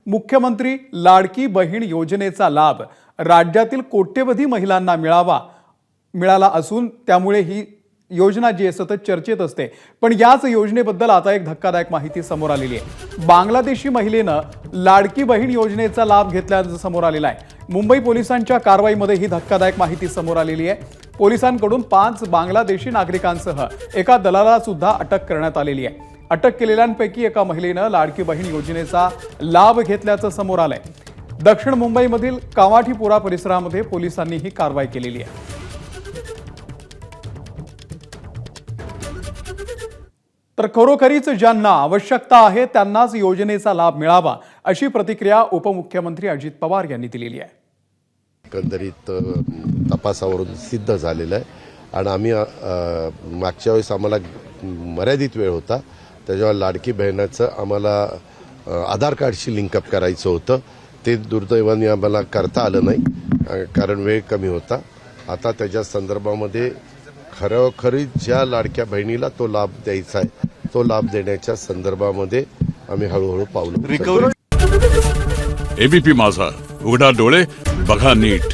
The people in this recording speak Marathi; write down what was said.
मुख्यमंत्री लाडकी बहीण योजनेचा लाभ राज्यातील कोट्यवधी महिलांना मिळाला असून त्यामुळे ही योजना जी सतत चर्चेत असते। पण याच योजनेबद्दल आता एक धक्कादायक माहिती समोर आलेली आहे। बांगलादेशी महिलेनं लाडकी बहीण योजनेचा लाभ घेतल्याचं समोर आलेलं आहे। मुंबई पोलिसांच्या कारवाईमध्ये ही धक्कादायक माहिती समोर आलेली आहे। पोलिसांकडून 5 बांगलादेशी नागरिकांसह एका दलालाला सुद्धा अटक करण्यात आलेली आहे। अटक केलेल्यांपैकी एका महिलेनं लाडकी बहीण योजनेचा लाभ घेतल्याचं समोर आलंय। दक्षिण मुंबईमधील कामाठीपुरा परिसरामध्ये पोलिसांनी ही कारवाई केलेली आहे। तर खरोखरीच ज्यांना आवश्यकता आहे त्यांनाच योजनेचा लाभ मिळावा अशी प्रतिक्रिया उपमुख्यमंत्री अजित पवार यांनी दिलेली आहे। एकंदरीत तपासावरून सिद्ध झालेलं आहे आणि आम्ही मागच्या वेळेस आम्हाला मर्यादित वेळ होता, त्याच्यावर लाडकी बहिणाचं आम्हाला आधार कार्डशी लिंकअप करायचं होतं। ते दुर्दैवाने आम्हाला करता आलं नाही कारण वेळ कमी होता। आता त्याच्या संदर्भामध्ये खरोखरी ज्या लाडक्या बहिणीला तो लाभ द्यायचा आहे तो लाभ देण्याच्या संदर्भामध्ये आम्ही हळूहळू पावलं एबीपी माझा, उघडा डोळे बघा नीट।